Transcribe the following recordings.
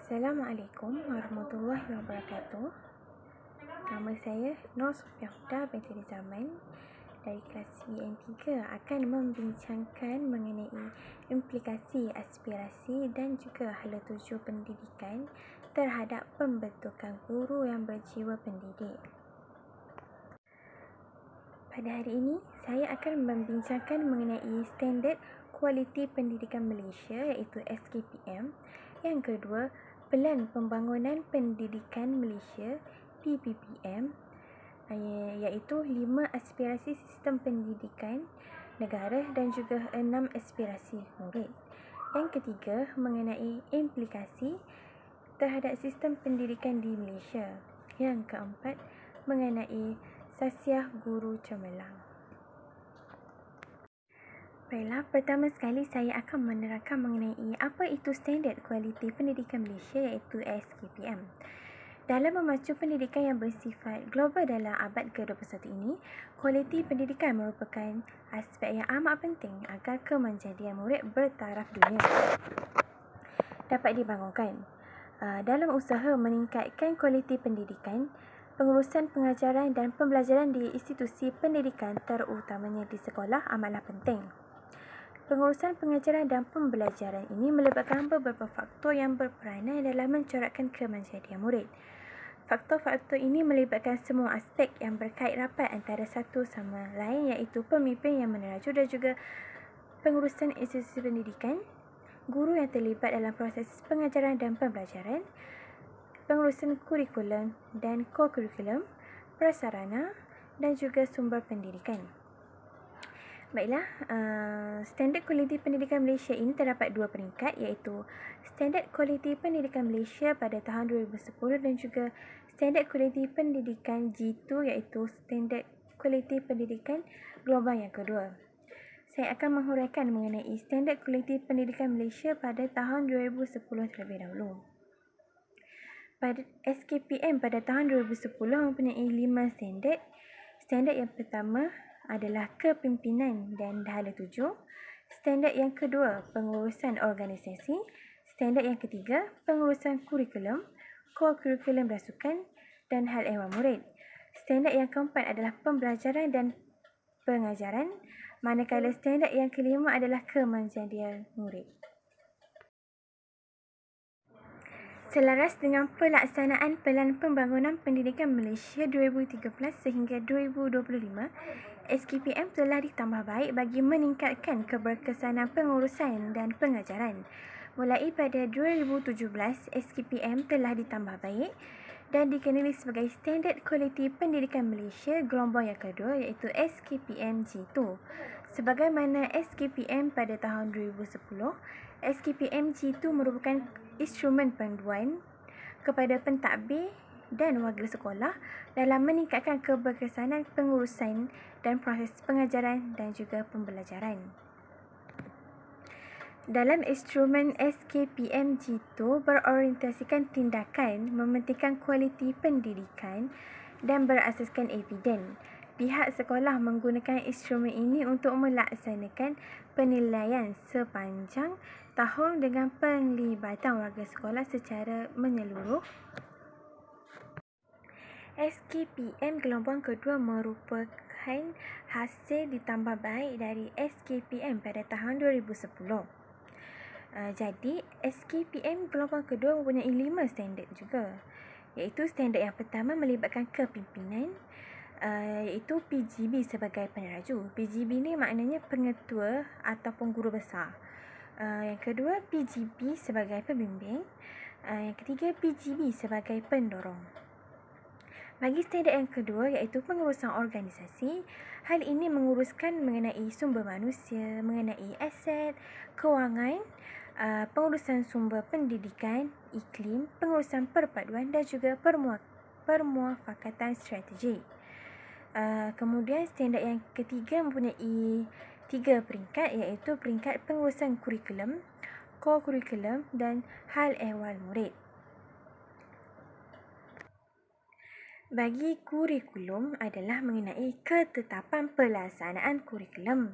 Assalamualaikum warahmatullahi wabarakatuh. Nama saya Nur Sofia Huda binti Zaman dari kelas BN3 akan membincangkan mengenai implikasi, aspirasi dan juga hala tuju pendidikan terhadap pembentukan guru yang berjiwa pendidik. Pada hari ini, saya akan membincangkan mengenai Standard Kualiti Pendidikan Malaysia iaitu SKPM. Yang kedua, Pelan Pembangunan Pendidikan Malaysia PPPM, iaitu 5 aspirasi sistem pendidikan negara dan juga 6 aspirasi murid. Yang ketiga, mengenai implikasi terhadap sistem pendidikan di Malaysia. Yang keempat, mengenai Sasiah Guru Cemerlang. Baiklah, pertama sekali saya akan menerangkan mengenai apa itu Standard Kualiti Pendidikan Malaysia iaitu SKPM. Dalam memacu pendidikan yang bersifat global dalam abad ke-21 ini, kualiti pendidikan merupakan aspek yang amat penting agar kemanjadian murid bertaraf dunia dapat dibangunkan. Dalam usaha meningkatkan kualiti pendidikan, pengurusan pengajaran dan pembelajaran di institusi pendidikan terutamanya di sekolah amatlah penting. Pengurusan pengajaran dan pembelajaran ini melibatkan beberapa faktor yang berperanan dalam mencorakkan kemanjadian murid. Faktor-faktor ini melibatkan semua aspek yang berkait rapat antara satu sama lain iaitu pemimpin yang meneraju dan juga pengurusan institusi pendidikan, guru yang terlibat dalam proses pengajaran dan pembelajaran, pengurusan kurikulum dan co-kurikulum, prasarana dan juga sumber pendidikan. Baiklah, Standard Kualiti Pendidikan Malaysia ini terdapat 2 peringkat iaitu Standard Kualiti Pendidikan Malaysia pada tahun 2010 dan juga Standard Kualiti Pendidikan G2 iaitu Standard Kualiti Pendidikan Global yang kedua. Saya akan menghuraikan mengenai Standard Kualiti Pendidikan Malaysia pada tahun 2010 terlebih dahulu. Pada SKPM pada tahun 2010 mempunyai 5 standard. Standard yang pertama adalah kepimpinan dan hala tuju. Standard yang kedua, pengurusan organisasi. Standard yang ketiga, pengurusan kurikulum, co-kurikulum rasukan dan hal ehwal murid. Standard yang keempat adalah pembelajaran dan pengajaran, manakala standard yang kelima adalah kemanjadian murid. Selaras dengan pelaksanaan Pelan Pembangunan Pendidikan Malaysia 2013 sehingga 2025, SKPM telah ditambah baik bagi meningkatkan keberkesanan pengurusan dan pengajaran. Mulai pada 2017, SKPM telah ditambah baik dan dikenali sebagai Standard Kualiti Pendidikan Malaysia gelombang yang kedua iaitu SKPM G2. Sebagaimana SKPM pada tahun 2010, SKPM G2 merupakan instrumen panduan kepada pentadbir dan warga sekolah dalam meningkatkan keberkesanan pengurusan dan proses pengajaran dan juga pembelajaran. Dalam instrumen SKPM G2 berorientasikan tindakan mementingkan kualiti pendidikan dan berasaskan eviden. Pihak sekolah menggunakan instrumen ini untuk melaksanakan penilaian sepanjang tahun dengan penglibatan warga sekolah secara menyeluruh. SKPM gelombang kedua merupakan hasil ditambah baik dari SKPM pada tahun 2010. Jadi, SKPM gelombang kedua mempunyai 5 standard juga. Iaitu standard yang pertama melibatkan kepimpinan, iaitu PGB sebagai peneraju. PGB ni maknanya pengetua ataupun guru besar. Yang kedua, PGB sebagai pembimbing. Yang ketiga, PGB sebagai pendorong. Bagi standard yang kedua iaitu pengurusan organisasi, hal ini menguruskan mengenai sumber manusia, mengenai aset, kewangan, pengurusan sumber pendidikan, iklim, pengurusan perpaduan dan juga permuafakatan strategi. Kemudian standard yang ketiga mempunyai 3 peringkat iaitu peringkat pengurusan kurikulum, co-kurikulum dan hal ehwal murid. Bagi kurikulum adalah mengenai ketetapan pelaksanaan kurikulum.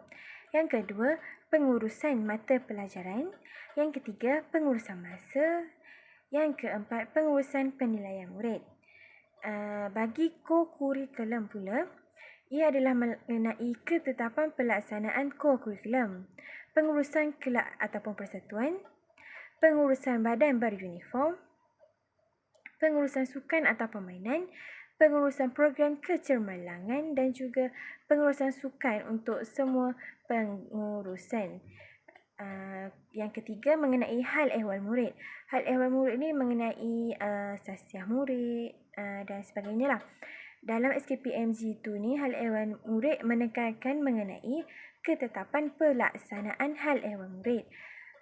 Yang kedua, pengurusan mata pelajaran. Yang ketiga, pengurusan masa. Yang keempat, pengurusan penilaian murid. Bagi co-kurikulum pula, ia adalah mengenai ketetapan pelaksanaan co-kurikulum, pengurusan kelab ataupun persatuan, pengurusan badan beruniform, pengurusan sukan atau permainan, pengurusan program kecemerlangan dan juga pengurusan sukan untuk semua pengurusan. Yang ketiga, mengenai hal ehwal murid. Hal ehwal murid ini mengenai sasiah murid dan sebagainya lah. Dalam SKPMG tu ni, hal ehwal murid menekankan mengenai ketetapan pelaksanaan hal ehwal murid.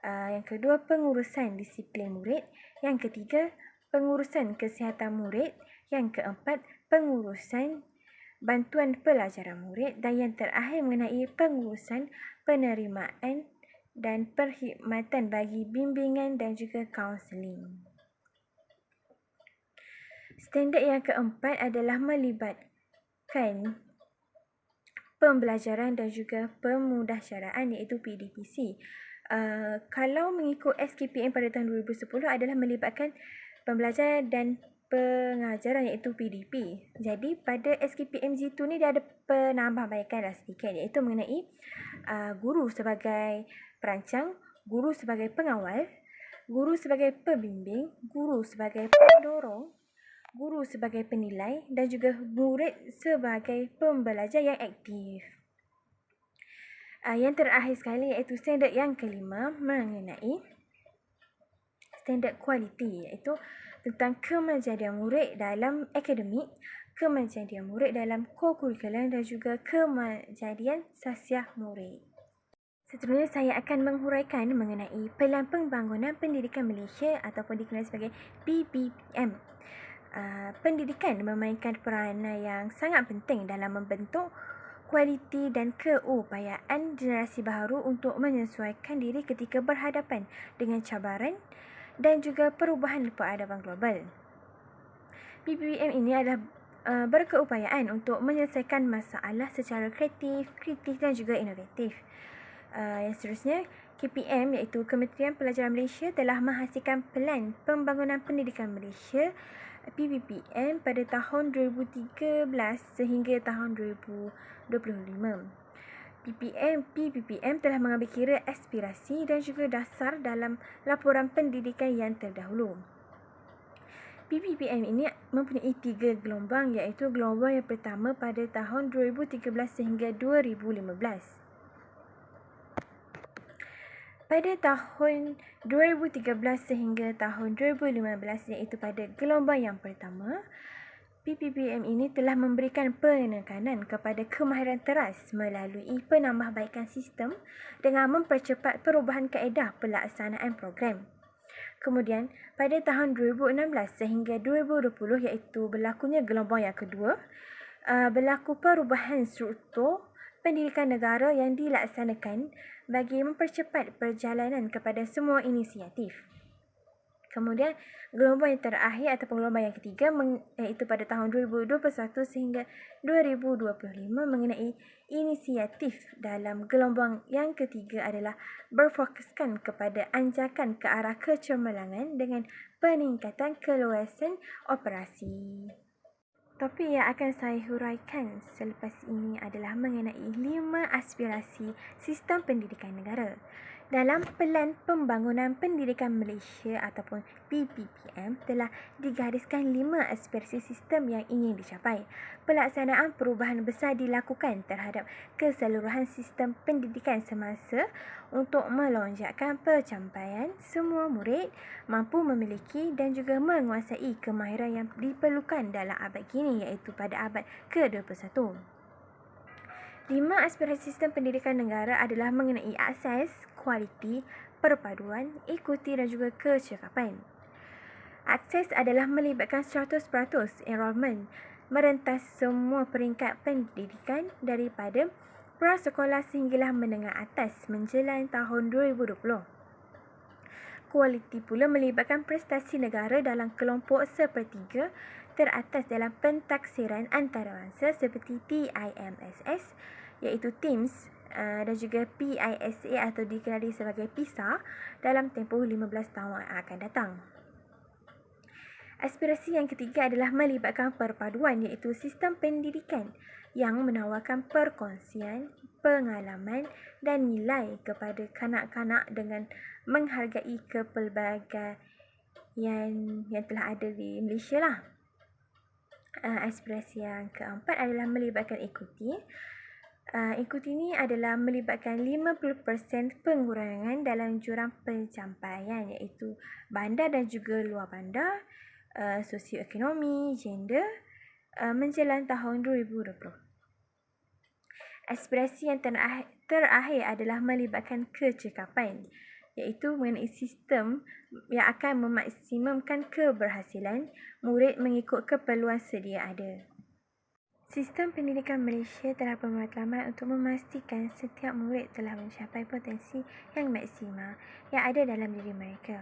Yang kedua, pengurusan disiplin murid. Yang ketiga, pengurusan kesihatan murid. Yang keempat, pengurusan bantuan pelajaran murid. Dan yang terakhir, mengenai pengurusan penerimaan dan perkhidmatan bagi bimbingan dan juga kaunseling. Standard yang keempat adalah melibatkan pembelajaran dan juga pemudahsyaraan iaitu PDPC. Kalau mengikut SKPM pada tahun 2010 adalah melibatkan pembelajaran dan pengajaran iaitu PDP. Jadi pada SKPMG tu ni dia ada penambahbaikan lah sedikit iaitu mengenai guru sebagai perancang, guru sebagai pengawal, guru sebagai pembimbing, guru sebagai pendorong, guru sebagai penilai dan juga murid sebagai pembelajar yang aktif. Yang terakhir sekali iaitu standard yang kelima mengenai standard kualiti iaitu tentang kemajadian murid dalam akademik, kemajadian murid dalam co-curriculum dan juga kemajadian sasiah murid. Seterusnya saya akan menghuraikan mengenai Pelan Pembangunan Pendidikan Malaysia ataupun dikenali sebagai PPPM. Pendidikan memainkan peranan yang sangat penting dalam membentuk kualiti dan keupayaan generasi baharu untuk menyesuaikan diri ketika berhadapan dengan cabaran dan juga perubahan peradaban global. PPPM ini adalah berkeupayaan untuk menyelesaikan masalah secara kreatif, kritis dan juga inovatif. Yang seterusnya, KPM iaitu Kementerian Pelajaran Malaysia telah menghasilkan Pelan Pembangunan Pendidikan Malaysia PPPM pada tahun 2013 sehingga tahun 2025. PPPM telah mengambil kira aspirasi dan juga dasar dalam laporan pendidikan yang terdahulu. PPPM ini mempunyai 3 gelombang iaitu gelombang yang pertama pada tahun 2013 sehingga 2015. Pada tahun 2013 sehingga tahun 2015 iaitu pada gelombang yang pertama, PPPM ini telah memberikan penekanan kepada kemahiran teras melalui penambahbaikan sistem dengan mempercepat perubahan kaedah pelaksanaan program. Kemudian, pada tahun 2016 sehingga 2020 iaitu berlakunya gelombang yang kedua, berlaku perubahan struktur pendidikan negara yang dilaksanakan bagi mempercepat perjalanan kepada semua inisiatif. Kemudian, gelombang yang terakhir ataupun gelombang yang ketiga iaitu pada tahun 2021 sehingga 2025 mengenai inisiatif dalam gelombang yang ketiga adalah berfokuskan kepada anjakan ke arah kecemerlangan dengan peningkatan keluasan operasi. Topik yang akan saya huraikan selepas ini adalah mengenai 5 aspirasi sistem pendidikan negara. Dalam Pelan Pembangunan Pendidikan Malaysia ataupun PPPM telah digariskan 5 aspirasi sistem yang ingin dicapai. Pelaksanaan perubahan besar dilakukan terhadap keseluruhan sistem pendidikan semasa untuk melonjakkan pencapaian semua murid mampu memiliki dan juga menguasai kemahiran yang diperlukan dalam abad kini iaitu pada abad ke-21. 5 aspirasi sistem pendidikan negara adalah mengenai akses, kualiti, perpaduan, ikuti dan juga kecekapan. Akses adalah melibatkan 100% enrolment merentas semua peringkat pendidikan daripada prasekolah sehinggalah menengah atas menjelang tahun 2020. Kualiti pula melibatkan prestasi negara dalam kelompok sepertiga teratas dalam pentaksiran antarabangsa seperti TIMSS iaitu TIMSS dan juga PISA atau dikenali sebagai PISA dalam tempoh 15 tahun yang akan datang. Aspirasi yang ketiga adalah melibatkan perpaduan, iaitu sistem pendidikan yang menawarkan perkongsian, pengalaman dan nilai kepada kanak-kanak dengan menghargai kepelbagaian yang telah ada di Malaysia lah. Aspirasi yang keempat adalah melibatkan ekuiti. Ekuiti ini adalah melibatkan 50% pengurangan dalam jurang pencapaian, iaitu bandar dan juga luar bandar, sosioekonomi, gender menjelang tahun 2020. Aspirasi yang terakhir adalah melibatkan kecekapan, iaitu mengenai sistem yang akan memaksimumkan keberhasilan murid mengikut keperluan sedia ada. Sistem pendidikan Malaysia telah bermatlamat untuk memastikan setiap murid telah mencapai potensi yang maksimal yang ada dalam diri mereka.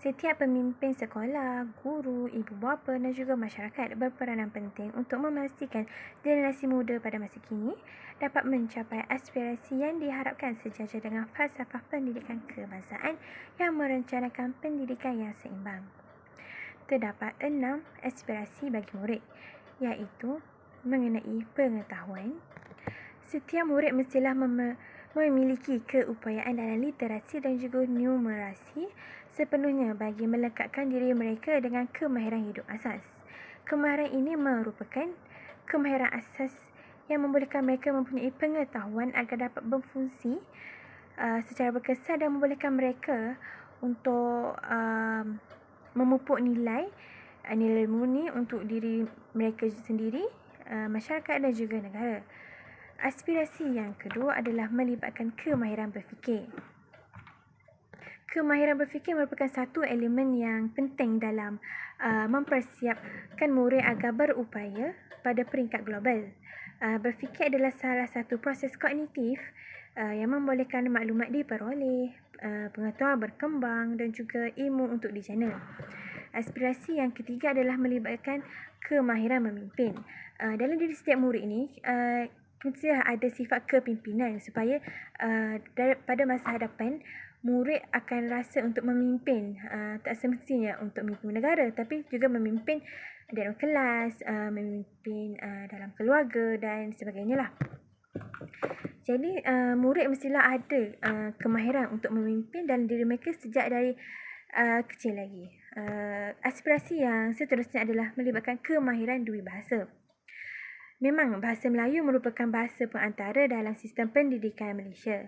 Setiap pemimpin sekolah, guru, ibu bapa dan juga masyarakat berperanan penting untuk memastikan generasi muda pada masa kini dapat mencapai aspirasi yang diharapkan sejajar dengan falsafah pendidikan kebangsaan yang merencanakan pendidikan yang seimbang. Terdapat 6 aspirasi bagi murid, iaitu mengenai pengetahuan. Setiap murid mestilah memiliki keupayaan dalam literasi dan juga numerasi sepenuhnya bagi melekatkan diri mereka dengan kemahiran hidup asas. Kemahiran ini merupakan kemahiran asas yang membolehkan mereka mempunyai pengetahuan agar dapat berfungsi secara berkesan dan membolehkan mereka untuk memupuk nilai murni untuk diri mereka sendiri, masyarakat dan juga negara. Aspirasi yang kedua adalah melibatkan kemahiran berfikir. Kemahiran berfikir merupakan satu elemen yang penting dalam mempersiapkan murid agar berupaya pada peringkat global. Berfikir adalah salah satu proses kognitif yang membolehkan maklumat diperoleh, pengetahuan berkembang dan juga ilmu untuk dijana. Aspirasi yang ketiga adalah melibatkan kemahiran memimpin. Dalam diri setiap murid ini, mesti ada sifat kepimpinan supaya pada masa hadapan murid akan rasa untuk memimpin, tak semestinya untuk memimpin negara tapi juga memimpin dalam kelas, memimpin dalam keluarga dan sebagainya lah. Jadi murid mestilah ada kemahiran untuk memimpin dalam diri mereka sejak dari kecil lagi. Aspirasi yang seterusnya adalah melibatkan kemahiran dua bahasa. Memang bahasa Melayu merupakan bahasa perantara dalam sistem pendidikan Malaysia.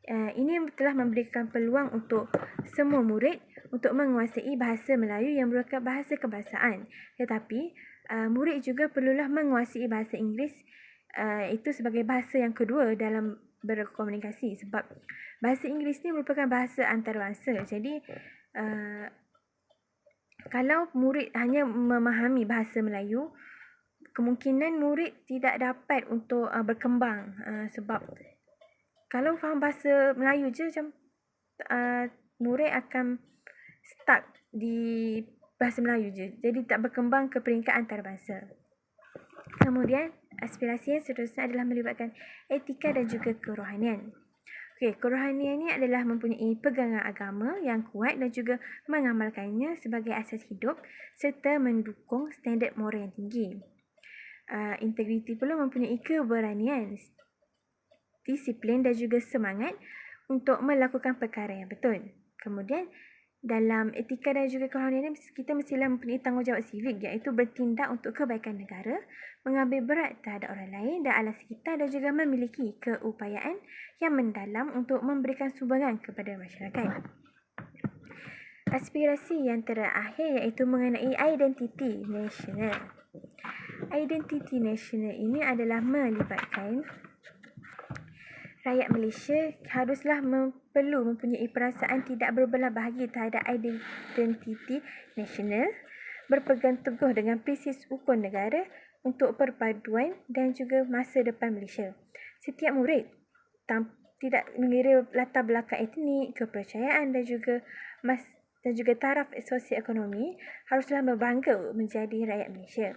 Ini telah memberikan peluang untuk semua murid untuk menguasai bahasa Melayu yang merupakan bahasa kebangsaan. Tetapi murid juga perlulah menguasai bahasa Inggeris itu sebagai bahasa yang kedua dalam berkomunikasi, sebab bahasa Inggeris ni merupakan bahasa antarabangsa. Jadi kalau murid hanya memahami bahasa Melayu, kemungkinan murid tidak dapat untuk berkembang, sebab kalau faham bahasa Melayu je macam murid akan stuck di bahasa Melayu je, jadi tak berkembang ke peringkat antarabangsa. Kemudian aspirasi yang seterusnya adalah melibatkan etika dan juga kerohanian. Kerohanian ini adalah mempunyai pegangan agama yang kuat dan juga mengamalkannya sebagai asas hidup serta mendukung standard moral yang tinggi. Integriti pula mempunyai keberanian, disiplin dan juga semangat untuk melakukan perkara yang betul. Kemudian dalam etika dan juga kerohanian, kita mestilah mempunyai tanggungjawab sivik, iaitu bertindak untuk kebaikan negara, mengambil berat terhadap orang lain dan alam sekitar dan juga memiliki keupayaan yang mendalam untuk memberikan sumbangan kepada masyarakat. Aspirasi yang terakhir iaitu mengenai identiti nasional. Identiti nasional ini adalah melibatkan rakyat Malaysia haruslah perlu mempunyai perasaan tidak berbelah bahagi terhadap identiti nasional, berpegang teguh dengan prinsip hukum negara untuk perpaduan dan juga masa depan Malaysia. Setiap murid tidak mengira latar belakang etnik, kepercayaan dan juga taraf sosioekonomi haruslah berbangga menjadi rakyat Malaysia.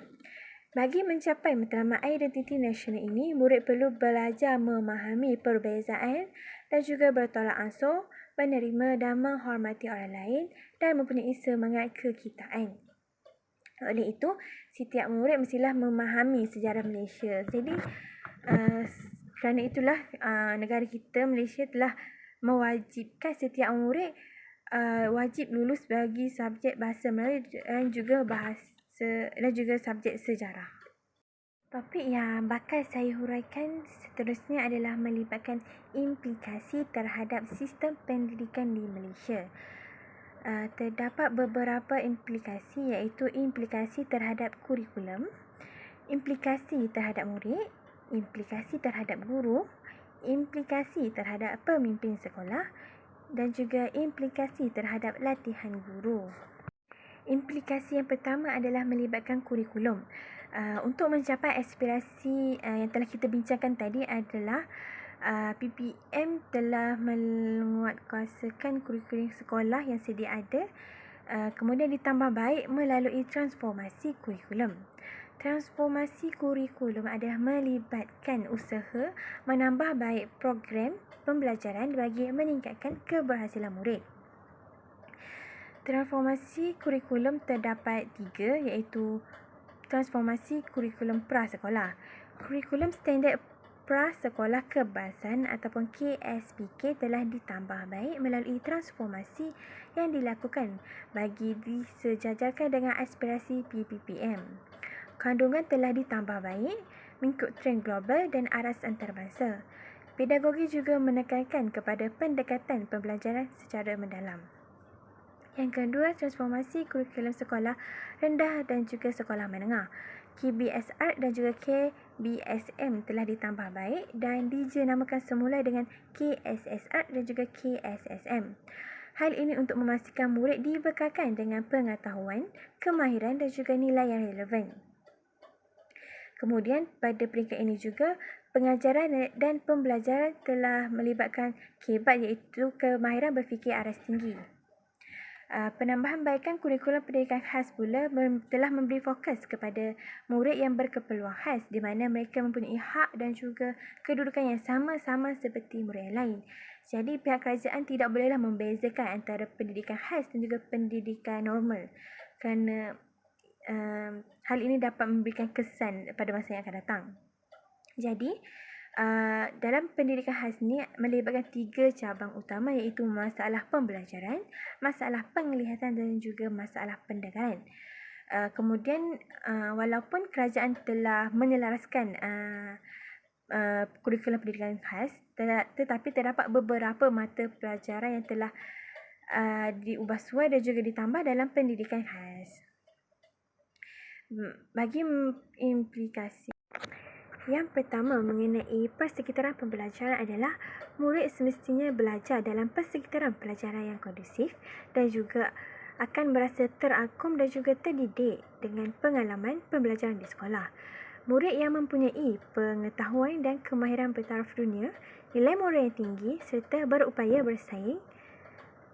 Bagi mencapai matlamat identiti nasional ini, murid perlu belajar memahami perbezaan dan juga bertolak ansur, menerima dan menghormati orang lain dan mempunyai semangat kekitaan. Oleh itu, setiap murid mestilah memahami sejarah Malaysia. Jadi, kerana itulah negara kita, Malaysia, telah mewajibkan setiap murid wajib lulus bagi subjek bahasa Melayu dan juga subjek sejarah. Topik yang bakal saya huraikan seterusnya adalah melibatkan implikasi terhadap sistem pendidikan di Malaysia. Terdapat beberapa implikasi, iaitu implikasi terhadap kurikulum, implikasi terhadap murid, implikasi terhadap guru, implikasi terhadap pemimpin sekolah dan juga implikasi terhadap latihan guru. Implikasi yang pertama adalah melibatkan kurikulum. Untuk mencapai aspirasi yang telah kita bincangkan tadi adalah PPM telah menguatkuasakan kurikulum sekolah yang sedia ada, kemudian ditambah baik melalui transformasi kurikulum. Transformasi kurikulum adalah melibatkan usaha menambah baik program pembelajaran bagi meningkatkan keberhasilan murid. Transformasi kurikulum terdapat 3, iaitu transformasi kurikulum prasekolah. Kurikulum standard prasekolah kebangsaan ataupun KSPK telah ditambah baik melalui transformasi yang dilakukan bagi disejajarkan dengan aspirasi PPPM. Kandungan telah ditambah baik mengikut trend global dan aras antarabangsa. Pedagogi juga menekankan kepada pendekatan pembelajaran secara mendalam. Yang kedua, transformasi kurikulum sekolah rendah dan juga sekolah menengah. KBSR dan juga KBSM telah ditambah baik dan dijenamakan semula dengan KSSR dan juga KSSM. Hal ini untuk memastikan murid dibekalkan dengan pengetahuan, kemahiran dan juga nilai yang relevan. Kemudian pada peringkat ini juga, pengajaran dan pembelajaran telah melibatkan KBAT, iaitu kemahiran berfikir aras tinggi. Penambahan baikan kurikulum pendidikan khas pula telah memberi fokus kepada murid yang berkeperluan khas, di mana mereka mempunyai hak dan juga kedudukan yang sama-sama seperti murid yang lain. Jadi pihak kerajaan tidak bolehlah membezakan antara pendidikan khas dan juga pendidikan normal, kerana hal ini dapat memberikan kesan pada masa yang akan datang. Jadi dalam pendidikan khas ni melibatkan 3 cabang utama, iaitu masalah pembelajaran, masalah penglihatan dan juga masalah pendengaran. Kemudian walaupun kerajaan telah menyelaraskan kurikulum pendidikan khas, tetapi terdapat beberapa mata pelajaran yang telah diubah suai dan juga ditambah dalam pendidikan khas. Bagi implikasi yang pertama mengenai persekitaran pembelajaran adalah murid semestinya belajar dalam persekitaran pelajaran yang kondusif dan juga akan merasa terangkum dan juga terdidik dengan pengalaman pembelajaran di sekolah. Murid yang mempunyai pengetahuan dan kemahiran bertaraf dunia, nilai moral yang tinggi serta berupaya bersaing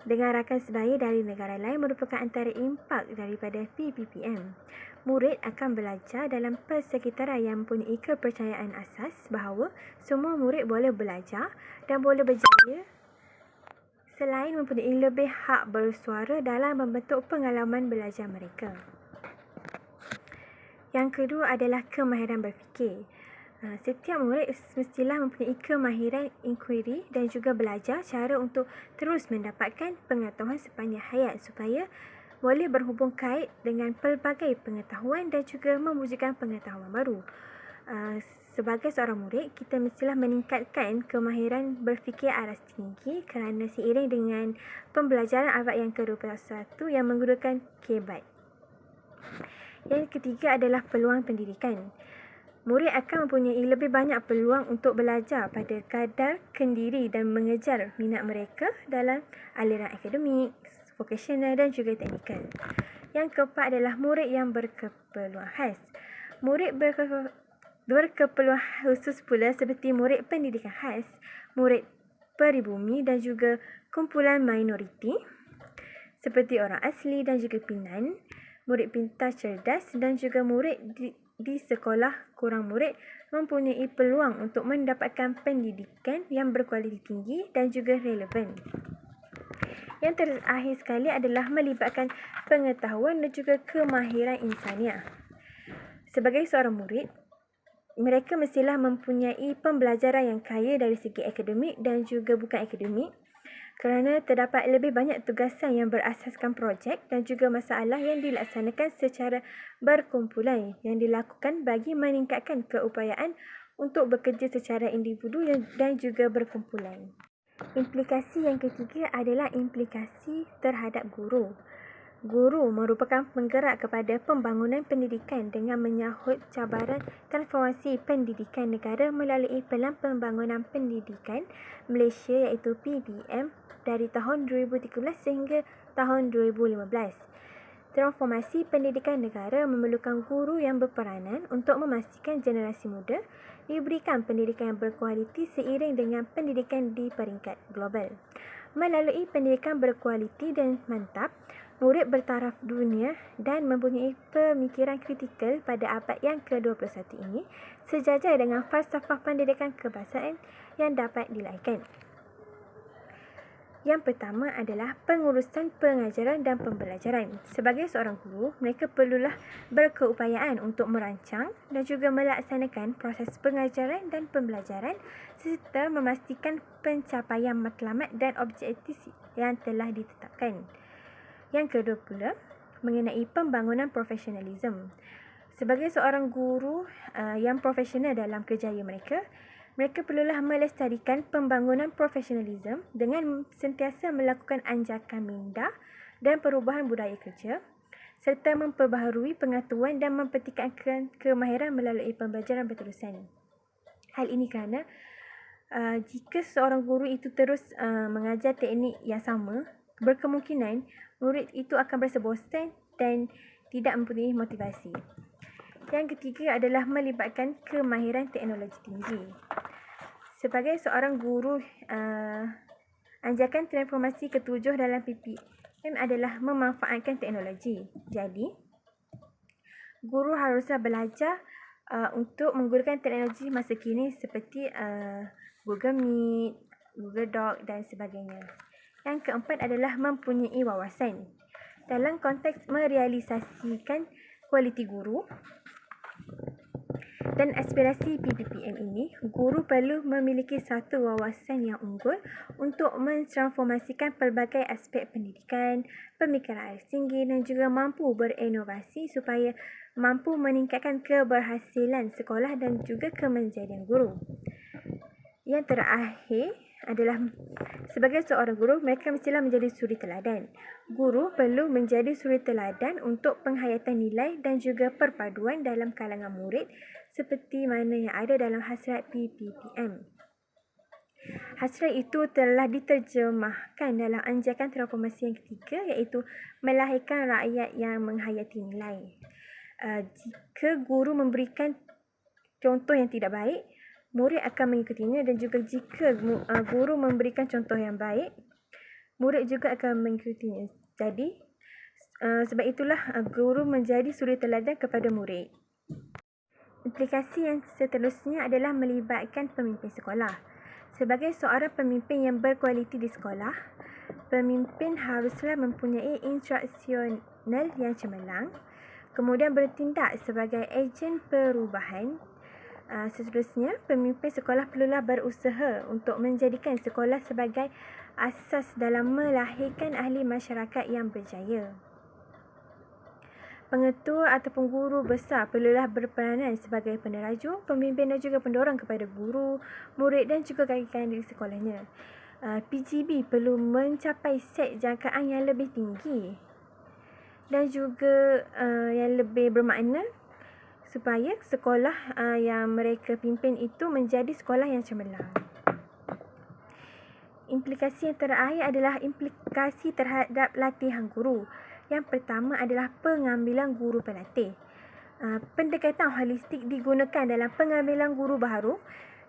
dengan rakan sebaya dari negara lain merupakan antara impak daripada PPPM. Murid akan belajar dalam persekitaran yang mempunyai kepercayaan asas bahawa semua murid boleh belajar dan boleh berjaya, selain mempunyai lebih hak bersuara dalam membentuk pengalaman belajar mereka. Yang kedua adalah kemahiran berfikir. Setiap murid mestilah mempunyai kemahiran inquiry dan juga belajar cara untuk terus mendapatkan pengetahuan sepanjang hayat supaya boleh berhubung kait dengan pelbagai pengetahuan dan juga mewujudkan pengetahuan baru. Sebagai seorang murid, kita mestilah meningkatkan kemahiran berfikir aras tinggi kerana seiring dengan pembelajaran abad yang ke-21 yang menggunakan KBAT. Yang ketiga adalah peluang pendidikan. Murid akan mempunyai lebih banyak peluang untuk belajar pada kadar kendiri dan mengejar minat mereka dalam aliran akademik, vocational dan juga teknikal. Yang keempat adalah murid yang berkeperluan khas. Murid berkeperluan khusus pula seperti murid pendidikan khas, murid peribumi dan juga kumpulan minoriti seperti orang asli dan juga Pinan, murid pintar cerdas dan juga murid di sekolah kurang murid mempunyai peluang untuk mendapatkan pendidikan yang berkualiti tinggi dan juga relevan. Yang terakhir sekali adalah melibatkan pengetahuan dan juga kemahiran insaniah. Sebagai seorang murid, mereka mestilah mempunyai pembelajaran yang kaya dari segi akademik dan juga bukan akademik, kerana terdapat lebih banyak tugasan yang berasaskan projek dan juga masalah yang dilaksanakan secara berkumpulan yang dilakukan bagi meningkatkan keupayaan untuk bekerja secara individu dan juga berkumpulan. Implikasi yang ketiga adalah implikasi terhadap guru. Guru merupakan penggerak kepada pembangunan pendidikan dengan menyahut cabaran transformasi pendidikan negara melalui Pelan Pembangunan Pendidikan Malaysia iaitu PPM dari tahun 2013 sehingga tahun 2015. Transformasi pendidikan negara memerlukan guru yang berperanan untuk memastikan generasi muda diberikan pendidikan yang berkualiti seiring dengan pendidikan di peringkat global. Melalui pendidikan berkualiti dan mantap, murid bertaraf dunia dan mempunyai pemikiran kritikal pada abad yang ke-21 ini sejajar dengan falsafah pendidikan kebangsaan yang dapat dilahirkan. Yang pertama adalah pengurusan pengajaran dan pembelajaran. Sebagai seorang guru, mereka perlulah berkeupayaan untuk merancang dan juga melaksanakan proses pengajaran dan pembelajaran serta memastikan pencapaian matlamat dan objektif yang telah ditetapkan. Yang kedua pula, mengenai pembangunan profesionalisme. Sebagai seorang guru yang profesional dalam kerjaya mereka perlulah melestarikan pembangunan profesionalisme dengan sentiasa melakukan anjakan minda dan perubahan budaya kerja serta memperbaharui pengetahuan dan mempertingkatkan kemahiran melalui pembelajaran berterusan. Hal ini kerana jika seorang guru itu terus mengajar teknik yang sama, berkemungkinan murid itu akan berasa bosan dan tidak mempunyai motivasi. Yang ketiga adalah melibatkan kemahiran teknologi tinggi. Sebagai seorang guru, anjakan transformasi ketujuh dalam PPM adalah memanfaatkan teknologi. Jadi, guru haruslah belajar untuk menggunakan teknologi masa kini seperti Google Meet, Google Doc dan sebagainya. Yang keempat adalah mempunyai wawasan. Dalam konteks merealisasikan kualiti guru dan aspirasi PPM ini, guru perlu memiliki satu wawasan yang unggul untuk mentransformasikan pelbagai aspek pendidikan, pemikiran alis tinggi dan juga mampu berinovasi supaya mampu meningkatkan keberhasilan sekolah dan juga kemenjadian guru. Yang terakhir adalah sebagai seorang guru, mereka mestilah menjadi suri teladan. Guru perlu menjadi suri teladan untuk penghayatan nilai dan juga perpaduan dalam kalangan murid seperti mana yang ada dalam hasrat PPM. Hasrat itu telah diterjemahkan dalam anjakan transformasi yang ketiga iaitu melahirkan rakyat yang menghayati nilai. Jika guru memberikan contoh yang tidak baik, murid akan mengikutinya dan juga jika guru memberikan contoh yang baik, murid juga akan mengikutinya. Jadi, sebab itulah guru menjadi suri teladan kepada murid. Implikasi yang seterusnya adalah melibatkan pemimpin sekolah. Sebagai seorang pemimpin yang berkualiti di sekolah, pemimpin haruslah mempunyai instruksional yang cemerlang, kemudian bertindak sebagai ejen perubahan. Seterusnya, pemimpin sekolah perlulah berusaha untuk menjadikan sekolah sebagai asas dalam melahirkan ahli masyarakat yang berjaya. Pengetua ataupun guru besar perlulah berperanan sebagai peneraju, pembimbing dan juga pendorong kepada guru, murid dan juga kawan-kawan di sekolahnya. PGB perlu mencapai set jangkaan yang lebih tinggi dan juga yang lebih bermakna supaya sekolah yang mereka pimpin itu menjadi sekolah yang cemerlang. Implikasi yang terakhir adalah implikasi terhadap latihan guru. Yang pertama adalah pengambilan guru pelatih. Pendekatan holistik digunakan dalam pengambilan guru baharu.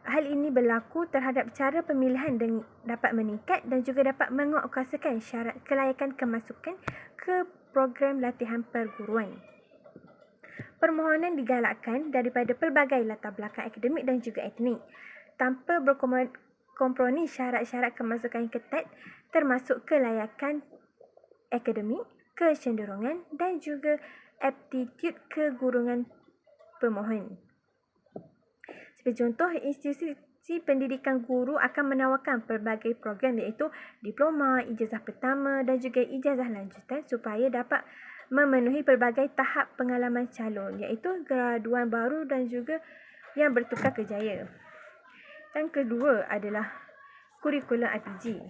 Hal ini berlaku terhadap cara pemilihan dan dapat meningkat dan juga dapat menguatkuasakan syarat kelayakan kemasukan ke program latihan perguruan. Permohonan digalakkan daripada pelbagai latar belakang akademik dan juga etnik tanpa kompromi syarat-syarat kemasukan yang ketat termasuk kelayakan akademik, kecenderungan dan juga aptitut kegurungan pemohon. Sebagai contoh, institusi pendidikan guru akan menawarkan pelbagai program iaitu diploma, ijazah pertama dan juga ijazah lanjutan supaya dapat memenuhi pelbagai tahap pengalaman calon iaitu graduan baru dan juga yang bertukar kerjaya. Yang kedua adalah kurikulum IPG.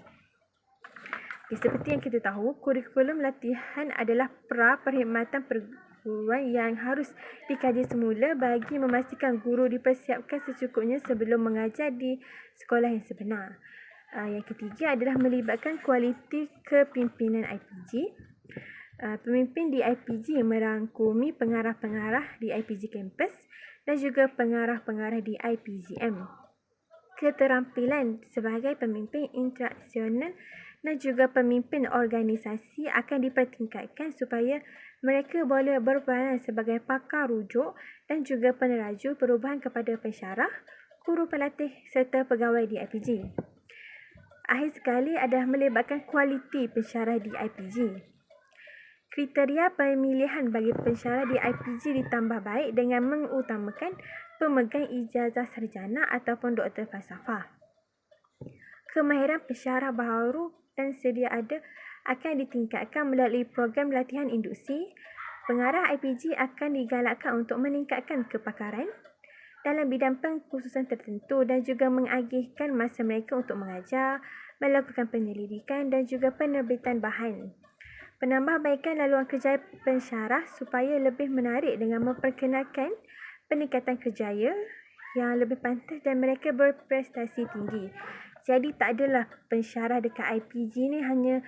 Seperti yang kita tahu, kurikulum latihan adalah perkhidmatan perguruan yang harus dikaji semula bagi memastikan guru dipersiapkan secukupnya sebelum mengajar di sekolah yang sebenar. Yang ketiga adalah melibatkan kualiti kepimpinan IPG. Pemimpin di IPG merangkumi pengarah-pengarah di IPG kampus dan juga pengarah-pengarah di IPGM. Keterampilan sebagai pemimpin interaksional dan juga pemimpin organisasi akan dipertingkatkan supaya mereka boleh berperanan sebagai pakar rujuk dan juga peneraju perubahan kepada pensyarah, guru pelatih serta pegawai di IPG. Akhir sekali adalah melibatkan kualiti pensyarah di IPG. Kriteria pemilihan bagi pensyarah di IPG ditambah baik dengan mengutamakan pemegang ijazah sarjana ataupun doktor falsafah. Kemahiran pensyarah baru dan sedia ada akan ditingkatkan melalui program latihan induksi. Pengarah IPG akan digalakkan untuk meningkatkan kepakaran dalam bidang pengkhususan tertentu dan juga mengagihkan masa mereka untuk mengajar, melakukan penyelidikan dan juga penerbitan bahan. Penambahbaikan laluan kerjaya pensyarah supaya lebih menarik dengan memperkenalkan peningkatan kerjaya yang lebih pantas dan mereka berprestasi tinggi. Jadi tak adalah pensyarah dekat IPG ni hanya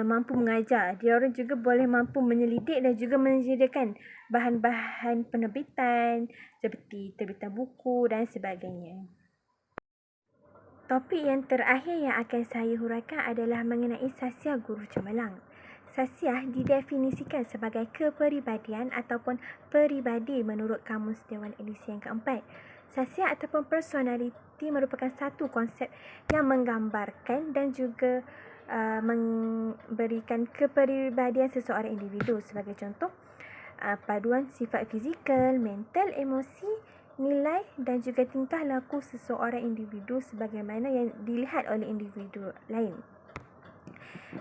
mampu mengajar. Dia orang juga boleh mampu menyelidik dan juga menyediakan bahan-bahan penerbitan seperti terbitan buku dan sebagainya. Topik yang terakhir yang akan saya huraikan adalah mengenai sasiah guru cemerlang. Sasiah didefinisikan sebagai kepribadian ataupun peribadi menurut Kamus Dewan Edisi yang keempat. Sasiah ataupun personality merupakan satu konsep yang menggambarkan dan juga memberikan kepribadian seseorang individu. Sebagai contoh, paduan sifat fizikal, mental, emosi, nilai dan juga tingkah laku seseorang individu sebagaimana yang dilihat oleh individu lain.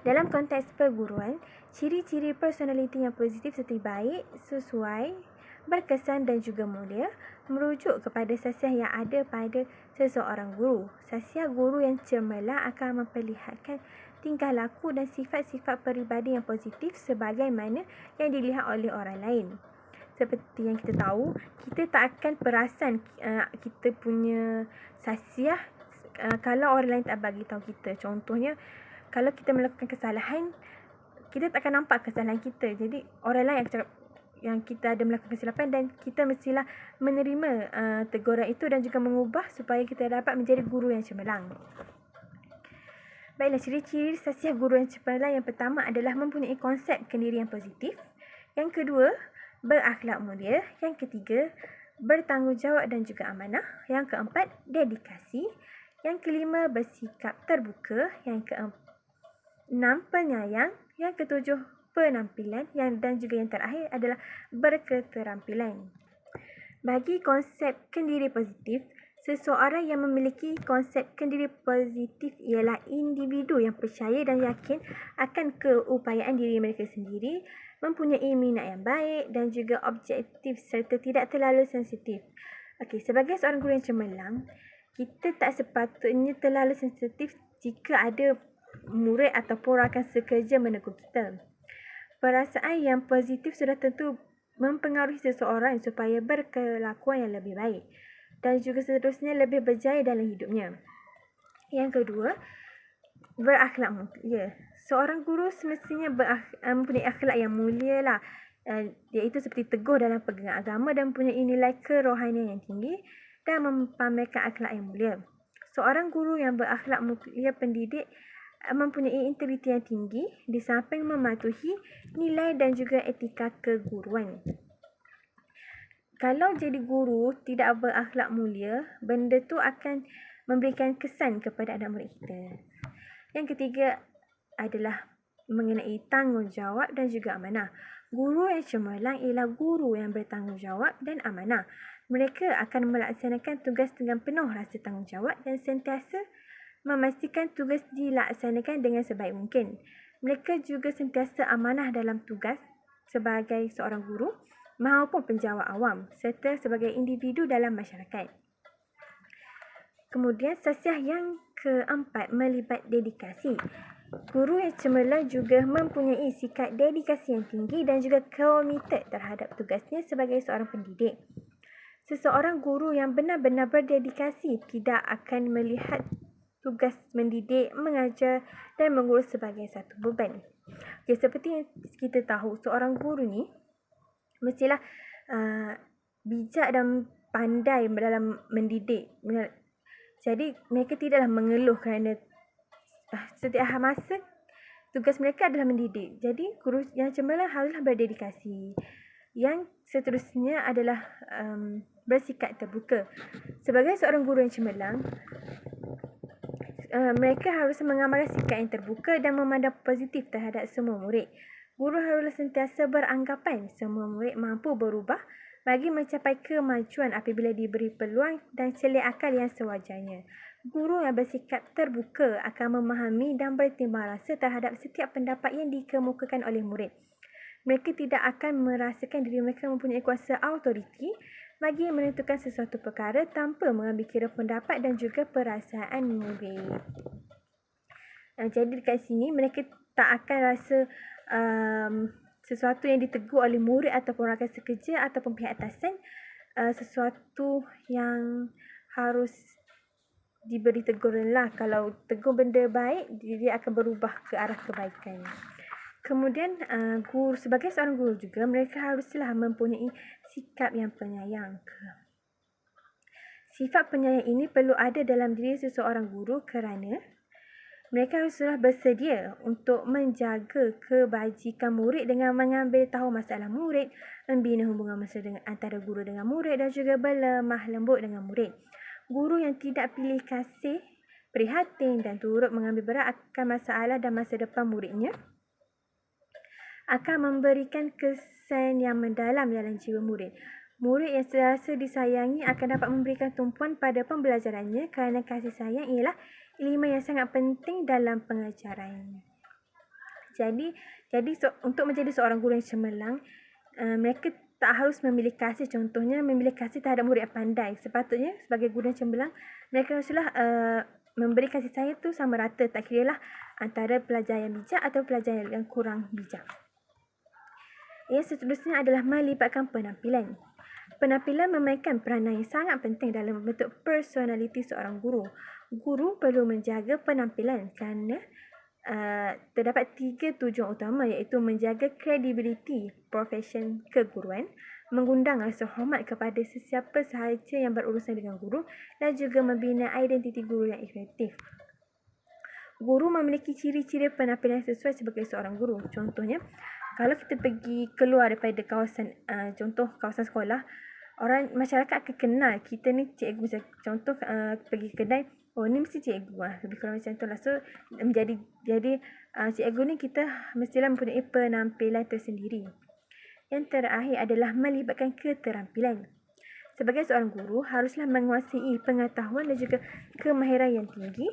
Dalam konteks perguruan, ciri-ciri personaliti yang positif seperti baik, sesuai, berkesan dan juga mulia merujuk kepada sasiah yang ada pada seseorang guru. Sasiah guru yang cemerlang akan memperlihatkan tingkah laku dan sifat-sifat peribadi yang positif sebagaimana yang dilihat oleh orang lain. Seperti yang kita tahu, kita tak akan perasan kita punya sasiah kalau orang lain tak bagi tahu kita. Contohnya, kalau kita melakukan kesalahan, kita tak akan nampak kesalahan kita. Jadi orang lain yang cakap yang kita ada melakukan kesilapan dan kita mestilah menerima teguran itu dan juga mengubah supaya kita dapat menjadi guru yang cemerlang. Baiklah, ciri-ciri sasiah guru yang cemerlang yang pertama adalah mempunyai konsep kendirian positif. Yang kedua, berakhlak mulia. Yang ketiga, bertanggungjawab dan juga amanah. Yang keempat, dedikasi. Yang kelima, bersikap terbuka. Yang keenam, penyayang. Yang ketujuh, penampilan. Dan juga yang terakhir adalah berketerampilan. Bagi konsep kendiri positif, seseorang yang memiliki konsep kendiri positif ialah individu yang percaya dan yakin akan keupayaan diri mereka sendiri, mempunyai minat yang baik dan juga objektif serta tidak terlalu sensitif. Okey, sebagai seorang guru yang cemerlang, kita tak sepatutnya terlalu sensitif jika ada murid ataupun rakan sekerja menegur kita. Perasaan yang positif sudah tentu mempengaruhi seseorang supaya berkelakuan yang lebih baik dan juga seterusnya lebih berjaya dalam hidupnya. Yang kedua, berakhlak mulia. Seorang guru semestinya mempunyai akhlak yang mulia lah, iaitu seperti teguh dalam pegangan agama dan mempunyai nilai kerohanian yang tinggi dan mempamerkan akhlak yang mulia. Seorang guru yang berakhlak mulia pendidik mempunyai integriti yang tinggi di samping mematuhi nilai dan juga etika keguruan. Kalau jadi guru tidak berakhlak mulia, benda tu akan memberikan kesan kepada anak murid kita. Yang ketiga adalah mengenai tanggungjawab dan juga amanah. Guru yang cemerlang ialah guru yang bertanggungjawab dan amanah. Mereka akan melaksanakan tugas dengan penuh rasa tanggungjawab dan sentiasa memastikan tugas dilaksanakan dengan sebaik mungkin. Mereka juga sentiasa amanah dalam tugas sebagai seorang guru maupun penjawat awam serta sebagai individu dalam masyarakat. Kemudian sasiah yang keempat melibat dedikasi. Guru yang cemerlang juga mempunyai sikap dedikasi yang tinggi dan juga komited terhadap tugasnya sebagai seorang pendidik. Seseorang guru yang benar-benar berdedikasi tidak akan melihat tugas mendidik, mengajar dan mengurus sebagai satu beban. Okay, seperti yang kita tahu, seorang guru ni mestilah bijak dan pandai dalam mendidik. Jadi mereka tidaklah mengeluh kerana setiap masa tugas mereka adalah mendidik. Jadi guru yang cemerlang haruslah berdedikasi. Yang seterusnya adalah bersikap terbuka. Sebagai seorang guru yang cemerlang, mereka harus mengamalkan sikap yang terbuka dan memandang positif terhadap semua murid. Guru haruslah sentiasa beranggapan semua murid mampu berubah bagi mencapai kemajuan apabila diberi peluang dan celik akal yang sewajarnya. Guru yang bersikap terbuka akan memahami dan bertimbang rasa terhadap setiap pendapat yang dikemukakan oleh murid. Mereka tidak akan merasakan diri mereka mempunyai kuasa autoriti bagi menentukan sesuatu perkara tanpa mengambil kira pendapat dan juga perasaan murid. Jadi dekat sini mereka tak akan rasa sesuatu yang ditegur oleh murid ataupun rakan sekerja ataupun pihak atasan sesuatu yang harus diberi teguran lah. Kalau tegur benda baik, dia akan berubah ke arah kebaikan. Kemudian guru, sebagai seorang guru juga, mereka haruslah mempunyai sikap yang penyayang. Sifat penyayang ini perlu ada dalam diri seseorang guru kerana mereka haruslah bersedia untuk menjaga kebajikan murid dengan mengambil tahu masalah murid, membina hubungan mesra antara guru dengan murid dan juga berlemah lembut dengan murid. Guru yang tidak pilih kasih, prihatin dan turut mengambil berat akan masalah dan masa depan muridnya akan memberikan kesan yang mendalam dalam jiwa murid. Murid yang serasa disayangi akan dapat memberikan tumpuan pada pembelajarannya kerana kasih sayang ialah elemen yang sangat penting dalam pengajarannya. Jadi untuk menjadi seorang guru yang cemerlang, mereka tak harus memilih kasih. Contohnya memilih kasih terhadap murid yang pandai. Sepatutnya sebagai guru yang cemerlang, mereka haruslah memberi kasih sayang tu sama rata, tak kiralah antara pelajar yang bijak atau pelajar yang kurang bijak. Yang seterusnya adalah melibatkan penampilan. Penampilan memainkan peranan yang sangat penting dalam membentuk personaliti seorang guru. Guru perlu menjaga penampilan kerana terdapat 3 tujuan utama, iaitu menjaga kredibiliti profesion keguruan, mengundang rasa hormat kepada sesiapa sahaja yang berurusan dengan guru dan juga membina identiti guru yang efektif. Guru memiliki ciri-ciri penampilan sesuai sebagai seorang guru. Contohnya, kalau kita pergi keluar daripada kawasan, contoh kawasan sekolah, orang masyarakat akan kenal kita ni cikgu. Contoh pergi kedai, oh ni mesti cikgu lah. Lebih kurang macam tu lah. So jadi cikgu ni kita mestilah mempunyai penampilan tersendiri. Yang terakhir adalah melibatkan keterampilan. Sebagai seorang guru haruslah menguasai pengetahuan dan juga kemahiran yang tinggi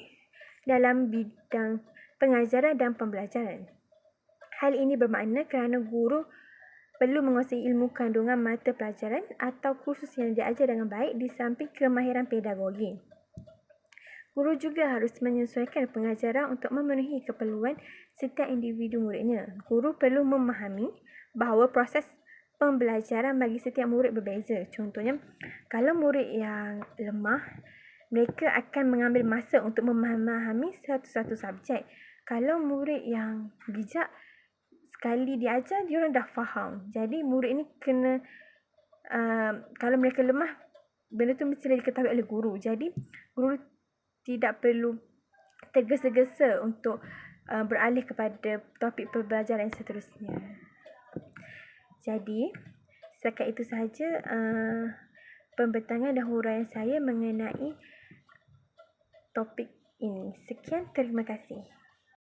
dalam bidang pengajaran dan pembelajaran. Hal ini bermakna kerana guru perlu menguasai ilmu kandungan mata pelajaran atau kursus yang diajar dengan baik di samping kemahiran pedagogi. Guru juga harus menyesuaikan pengajaran untuk memenuhi keperluan setiap individu muridnya. Guru perlu memahami bahawa proses pembelajaran bagi setiap murid berbeza. Contohnya, kalau murid yang lemah, mereka akan mengambil masa untuk memahami satu-satu subjek. Kalau murid yang bijak, sekali diajar, dia orang dah faham. Jadi murid ni kena, kalau mereka lemah, benda tu mesti diketahui oleh guru. Jadi guru tidak perlu tergesa-gesa untuk beralih kepada topik pembelajaran yang seterusnya. Jadi setakat itu sahaja pembentangan dan huraian saya mengenai topik ini. Sekian, terima kasih.